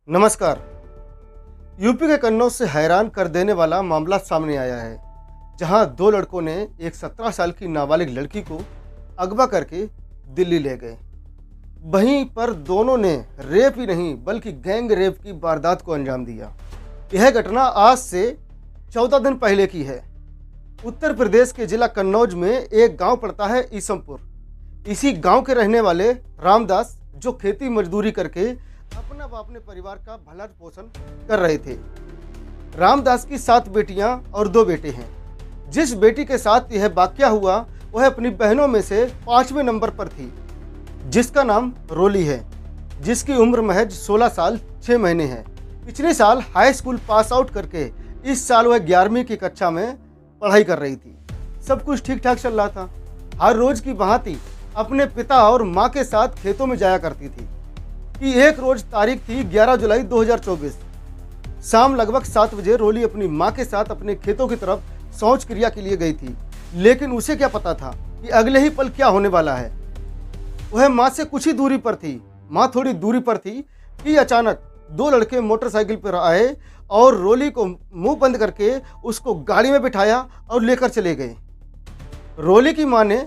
नमस्कार। यूपी के कन्नौज से हैरान कर देने वाला मामला सामने आया है, जहां दो लड़कों ने एक 17 साल की नाबालिग लड़की को अगवा करके दिल्ली ले गए। वहीं पर दोनों ने रेप ही नहीं बल्कि गैंग रेप की वारदात को अंजाम दिया। यह घटना आज से 14 दिन पहले की है। उत्तर प्रदेश के जिला कन्नौज में एक गांव पड़ता है ईसमपुर। इसी गांव के रहने वाले रामदास, जो खेती मजदूरी करके अपना व अपने परिवार का भरण पोषण कर रहे थे। रामदास की 7 बेटियां और 2 बेटे हैं। जिस बेटी के साथ यह वाकया हुआ वह अपनी बहनों में से 5वें नंबर पर थी, जिसका नाम रोली है, जिसकी उम्र महज 16 साल 6 महीने है। पिछले साल हाई स्कूल पास आउट करके इस साल वह 11वीं की कक्षा में पढ़ाई कर रही थी। सब कुछ ठीक ठाक चल रहा था। हर रोज की भांति अपने पिता और माँ के साथ खेतों में जाया करती थी कि एक रोज तारीख थी 11 जुलाई 2024। शाम लगभग 7 बजे रोली अपनी मां के साथ अपने खेतों की तरफ शौच क्रिया के लिए गई थी, लेकिन उसे क्या पता था कि अगले ही पल क्या होने वाला है। वह मां से कुछ ही दूरी पर थी। मां थोड़ी दूरी पर थी कि अचानक 2 लड़के मोटरसाइकिल पर आए और रोली को मुंह बंद करके उसको गाड़ी में बिठाया और लेकर चले गए। रोली की मां ने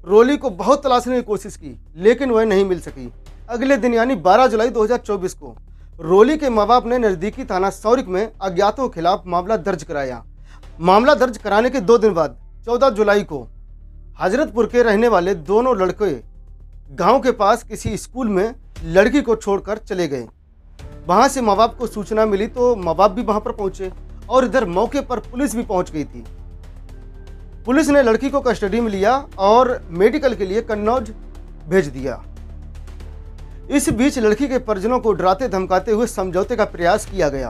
रोली को बहुत तलाशने की कोशिश की, लेकिन वह नहीं मिल सकी। अगले दिन यानी 12 जुलाई 2024 को रोली के माँ बाप ने नज़दीकी थाना सौरिक में अज्ञातों के खिलाफ मामला दर्ज कराया। मामला दर्ज कराने के 2 दिन बाद 14 जुलाई को हजरतपुर के रहने वाले दोनों लड़के गांव के पास किसी स्कूल में लड़की को छोड़कर चले गए। वहां से माँ बाप को सूचना मिली तो माँ बाप भी वहां पर पहुंचे और इधर मौके पर पुलिस भी पहुंच गई थी। पुलिस ने लड़की को कस्टडी में लिया और मेडिकल के लिए कन्नौज भेज दिया। इस बीच लड़की के परिजनों को डराते धमकाते हुए समझौते का प्रयास किया गया।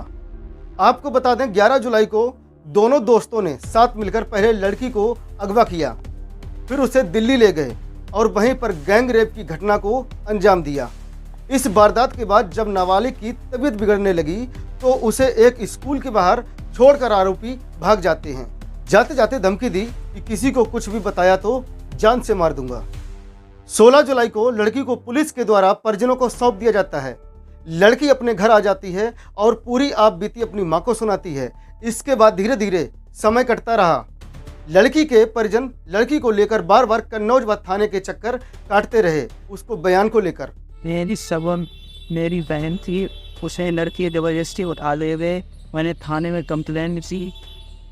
आपको बता दें, 11 जुलाई को दोनों दोस्तों ने साथ मिलकर पहले लड़की को अगवा किया, फिर उसे दिल्ली ले गए और वहीं पर गैंग रेप की घटना को अंजाम दिया। इस वारदात के बाद जब नाबालिग की तबीयत बिगड़ने लगी तो उसे एक स्कूल के बाहर छोड़कर आरोपी भाग जाते हैं। जाते जाते धमकी दी कि किसी को कुछ भी बताया तो जान से मार दूंगा। 16 जुलाई को लड़की को पुलिस के द्वारा परिजनों को सौंप दिया जाता है। लड़की अपने घर आ जाती है और पूरी आप बीती अपनी मां को सुनाती है। इसके बाद धीरे धीरे समय कटता रहा। लड़की के परिजन लड़की को लेकर बार बार कन्नौज थाने के चक्कर काटते रहे, उसको बयान को लेकर। मेरी बहन थी, उसे लड़की जबरदस्ती उठा ले गए। मैंने थाने में कंप्लेंट की,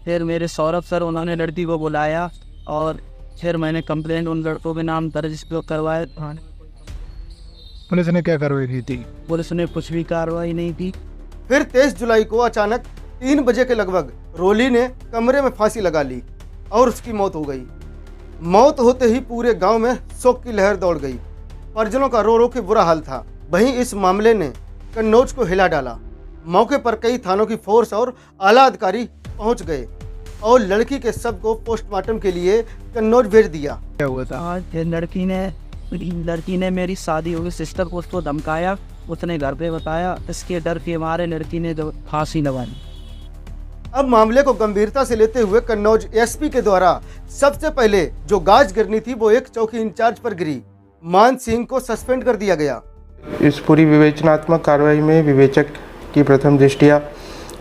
फिर मेरे सौरभ सर उन्होंने लड़की को बुलाया और फिर मैंने कंप्लेंट उन लड़कों के नाम दर्ज करवाया थाने। पुलिस ने क्या कार्रवाई की थी? पुलिस ने कुछ भी कार्रवाई नहीं की। फिर 23 जुलाई को अचानक 3 बजे के लगभग रोली ने कमरे में फांसी लगा ली और उसकी मौत हो गई। मौत होते ही पूरे गांव में शोक की लहर दौड़ गई। परिजनों का रो रो के बुरा हाल था। वहीं इस मामले ने कन्नौज को हिला डाला। मौके पर कई थानों की फोर्स और आला अधिकारी पहुंच गए और लड़की के शव को पोस्टमार्टम के लिए कन्नौज भेज दिया। क्या हुआ था? आज लड़की ने मेरी शादी हुई सिस्टर को उसको धमकाया, उसने घर पे बताया। इसके डर के मारे लड़की ने जो फांसी लगाई। अब मामले को गंभीरता से लेते हुए कन्नौज एसपी के द्वारा सबसे पहले जो गाज गिरनी थी वो एक चौकी इंचार्ज पर गिरी। मान सिंह को सस्पेंड कर दिया गया। इस पूरी विवेचनात्मक कार्रवाई में विवेचक की प्रथम दृष्टिया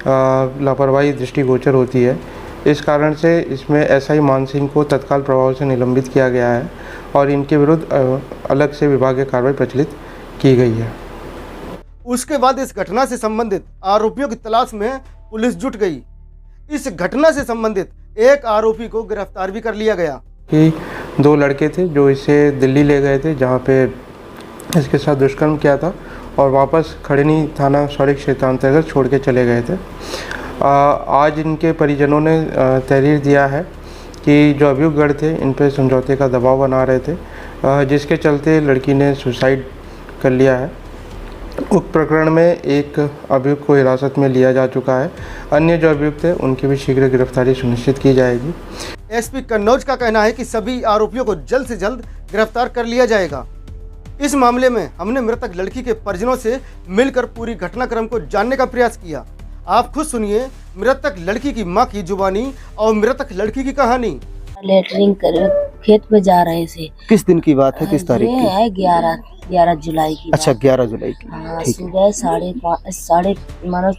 लापरवाही दृष्टिगोचर होती है। इस कारण से इसमें एसआई मान सिंह को तत्काल प्रभाव से निलंबित किया गया है और इनके विरुद्ध अलग से विभागीय कार्रवाई प्रचलित की गई है। उसके बाद इस घटना से संबंधित आरोपियों की तलाश में पुलिस जुट गई। इस घटना से संबंधित एक आरोपी को गिरफ्तार भी कर लिया गया। कि 2 लड़के थे जो इसे दिल्ली ले गए थे, जहाँ पे इसके साथ दुष्कर्म किया था और वापस खड़नी थाना सौरिक क्षेत्र अंतर्गत छोड़ के चले गए थे। आज इनके परिजनों ने तहरीर दिया है कि जो अभियुक्त थे इन पर समझौते का दबाव बना रहे थे, जिसके चलते लड़की ने सुसाइड कर लिया है। उक्त प्रकरण में एक अभियुक्त को हिरासत में लिया जा चुका है। अन्य जो अभियुक्त है उनकी भी शीघ्र गिरफ्तारी सुनिश्चित की जाएगी। एसपी कन्नौज का कहना है कि सभी आरोपियों को जल्द से जल्द गिरफ्तार कर लिया जाएगा। इस मामले में हमने मृतक लड़की के परिजनों से मिलकर पूरी घटनाक्रम को जानने का प्रयास किया। आप खुद सुनिए मृतक लड़की की मां की जुबानी और मृतक लड़की की कहानी। लेटरिंग कर खेत में जा रहे थे। किस दिन की बात है, किस तारीख की? है 11 11 जुलाई की अच्छा, बात। 11 जुलाई की। हाँ, ठीक है। सुबह साढ़े मानो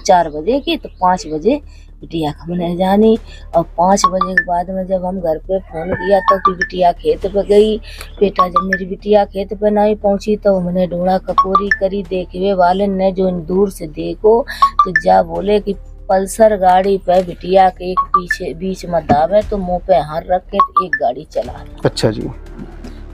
4 बजे की, तो 5 बजे बिटिया का मैंने जानी। और 5 बजे के बाद में जब हम घर पे फोन किया तो कि बिटिया खेत पे गई। बेटा जब मेरी बिटिया खेत पे नहीं पहुंची तो मैंने ढूंढा ककोरी करी, देखवे वाले ने जो दूर से देखो तो जा बोले कि पल्सर गाड़ी पे बिटिया के एक पीछे बीच में दावे तो मुंह पे हाथ रख के एक गाड़ी चला। अच्छा जी।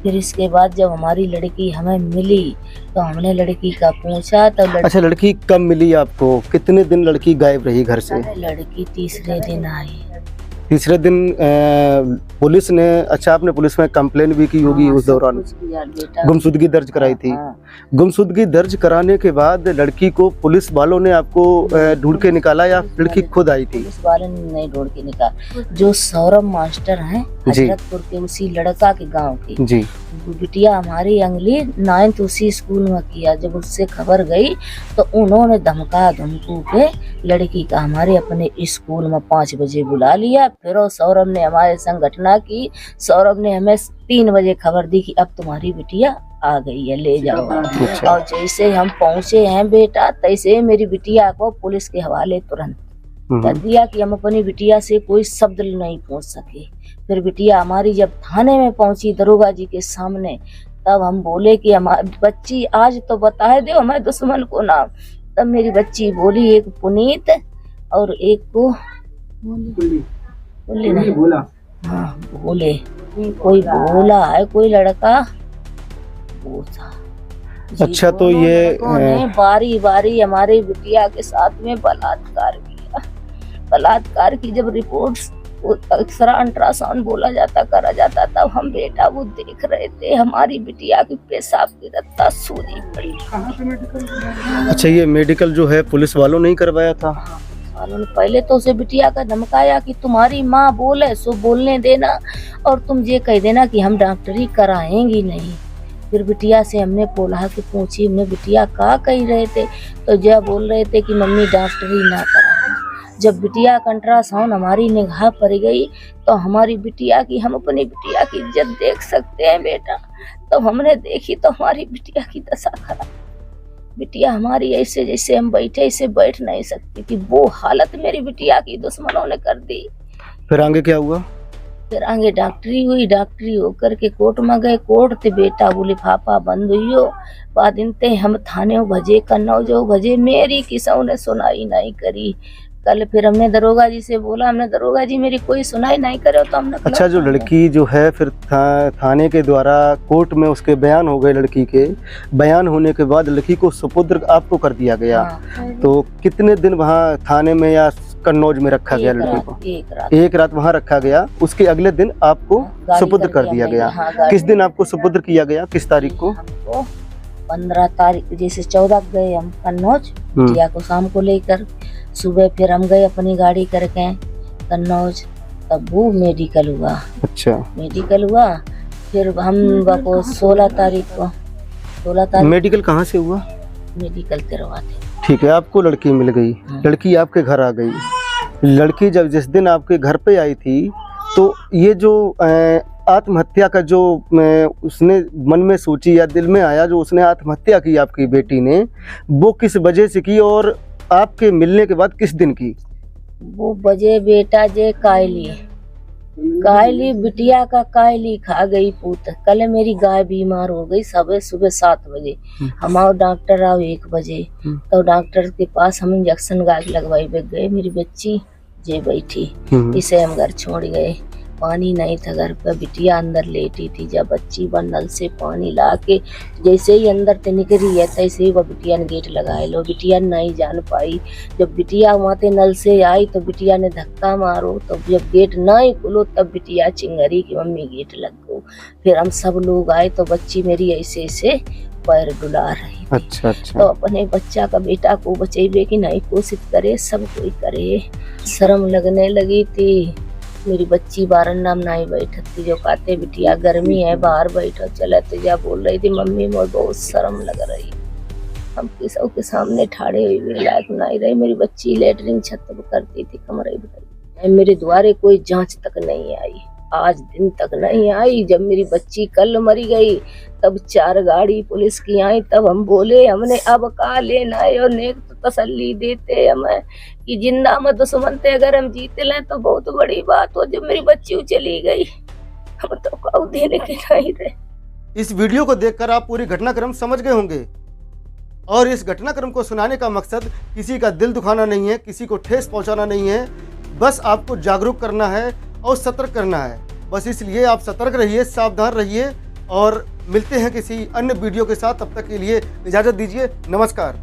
फिर इसके बाद जब हमारी लड़की हमें मिली तो हमने लड़की का पूछा तो अच्छा, लड़की कब मिली आपको? कितने दिन लड़की गायब रही घर से? लड़की तीसरे दिन आई। तीसरे दिन पुलिस ने, अच्छा आपने पुलिस में कंप्लेन भी की होगी उस दौरान? बेटा गुमशुदगी दर्ज कराई थी। हाँ। गुमशुदगी दर्ज कराने के बाद लड़की को पुलिस वालों ने आपको ढूंढ के निकाला या लड़की खुद आई थी? पुलिस वाले ने नहीं ढूंढ के निकाला। जो सौरभ मास्टर हैं हजरतपुर के, उसी लड़का के गांव के जी। बिटिया हमारी अंगली 9th उसी स्कूल में किया। जब उससे खबर गई तो उन्होंने धमका धमकू के लड़की का हमारे अपने स्कूल में 5 बजे बुला लिया। फिर सौरभ ने हमारे संग घटना की। सौरभ ने हमें 3 बजे खबर दी कि अब तुम्हारी बिटिया आ गई है, ले जाओ। और जैसे हम पहुंचे हैं बेटा, तैसे मेरी बिटिया को पुलिस के हवाले तुरंत कर दिया कि हम अपनी बिटिया से कोई शब्द नहीं पूछ सके। फिर बिटिया हमारी जब थाने में पहुंची दरोगा जी के सामने, तब हम बोले कि हमारी बच्ची आज तो बता दो हमें दुश्मन को नाम। तब मेरी बच्ची बोली, एक पुनीत और एक को बोले नहीं बोला। हाँ बोले, कोई बोला है कोई लड़का वो था। अच्छा, तो ये बारी बारी हमारे बिटिया के साथ में बलात्कार किया। बलात्कार की जब रिपोर्ट्स एक्सरा अल्ट्रासाउंड बोला जाता करा जाता, तब हम बेटा वो देख रहे थे हमारी बिटिया की पेशाब की रत्ता सूरी पड़ी। अच्छा, ये मेडिकल जो है पुलिस वालों ने ही करवाया था? वालों ने पहले तो उसे बिटिया का धमकाया कि तुम्हारी माँ बोले सो बोलने देना और तुम ये कह देना कि हम डॉक्टरी कराएंगी नहीं। फिर बिटिया से हमने बोला कि पूछी हमने बिटिया का कह रहे थे, तो जब बोल रहे थे कि मम्मी डॉक्टरी ना कराओ। जब बिटिया का अल्ट्रासाउंड हमारी निगाह पर गई तो हमारी बिटिया की, हम अपनी बिटिया की इज्जत देख सकते हैं बेटा। तो हमने देखी तो हमारी बिटिया की दशा खराब। बिटिया हमारी ऐसे जैसे हम बैठे ऐसे बैठ नहीं सकती थी, वो हालत मेरी बिटिया की दुश्मनों ने कर दी। फिर आगे क्या हुआ? फिर आगे डॉक्टरी हुई। डॉक्टरी होकर के कोर्ट में गए। कोर्ट ते बेटा वो लिफाफा बंद हुई हो। बाद इनते हम थाने भजे कन्नौ जो भजे, मेरी किसों ने सुनाई नहीं करी। कल फिर हमने दरोगा जी से बोला, हमने दरोगा जी मेरी कोई सुनाई नहीं करे तो हमने। अच्छा, जो लड़की जो है फिर थाने के द्वारा कोर्ट में उसके बयान हो गए। लड़की के बयान होने के बाद लड़की को सुपुत्र आपको कर दिया गया। हाँ। तो कितने दिन वहाँ थाने में या कन्नौज में रखा गया लड़की को? एक रात वहाँ रखा गया। उसके अगले दिन आपको सुपुत्र कर दिया गया। किस दिन आपको सुपुत्र किया गया, किस तारीख को? 15 तारीख, जैसे 14 गए हम कन्नौज बिटिया को शाम को लेकर। सुबह फिर हम गए अपनी गाड़ी करके कन्नौज, तब वो मेडिकल हुआ। अच्छा, मेडिकल हुआ। फिर हम को 16 तारीख को, 16 तारीख मेडिकल कहाँ से हुआ? मेडिकल करवाते। ठीक है, आपको लड़की मिल गई। लड़की आपके घर आ गई। लड़की जब जिस दिन आपके घर पे आई थी, तो ये जो आत्महत्या का जो उसने मन में सोची या दिल में आया, जो उसने आत्महत्या की आपकी बेटी ने, वो किस वजह से की और आपके मिलने के बाद किस दिन की? वो बजे बेटा जे कायली बिटिया का कायली खा गई पूत। कल मेरी गाय बीमार हो गई। सुबह 7 बजे हमारे डॉक्टर आओ 1 बजे, तो डॉक्टर के पास हम इंजेक्शन गाय लगवाई गए। मेरी बच्ची जे बैठी, इसे हम घर छोड़ गए। पानी नहीं था घर पर, बिटिया अंदर लेटी थी। जब बच्ची वह नल से पानी ला के जैसे ही अंदर से निकली है, तैसे ही वह बिटिया ने गेट लगाए लो। बिटिया नहीं जान पाई। जब बिटिया वहाँ नल से आई तो बिटिया ने धक्का मारो, तो जब गेट नहीं खुलो तब बिटिया चिंगरी की मम्मी गेट लग गो। फिर हम सब लोग आए तो बच्ची मेरी ऐसे ऐसे पैर डुला रही थी। अच्छा। तो अपने बच्चा का बेटा को बचेबे की नहीं कोशिश करे, सब कोई करे। शर्म लगने लगी थी। मेरी बच्ची बारंडा में नहीं बैठती थी। जो कहते बिटिया गर्मी है बाहर बैठो, चले तो जा बोल रही थी मम्मी मुझे बहुत शर्म लग रही। हम किसों के सामने ठाड़े हुए लायक नहीं रही। मेरी बच्ची लेटरिन छत पर करती थी, कमरे में। मेरे द्वारे कोई जांच तक नहीं आई। आज दिन तक नहीं आई। जब मेरी बच्ची कल मरी गई तब 4 गाड़ी पुलिस की आई, तब हम बोले हमने अब का लेना है, और नेक तो तसल्ली देते हमें कि जिंदा में दुश्मन थे, अगर हम जीते लें तो बहुत बड़ी बात हो। जब मेरी बच्ची चली गई हम तो काऊ देने के नहीं थे। इस वीडियो को देखकर आप पूरी घटनाक्रम समझ गए होंगे, और इस घटनाक्रम को सुनाने का मकसद किसी का दिल दुखाना नहीं है, किसी को ठेस पहुंचाना नहीं है, बस आपको जागरूक करना है और सतर्क करना है। बस इसलिए आप सतर्क रहिए, सावधान रहिए, और मिलते हैं किसी अन्य वीडियो के साथ। तब तक के लिए इजाज़त दीजिए। नमस्कार।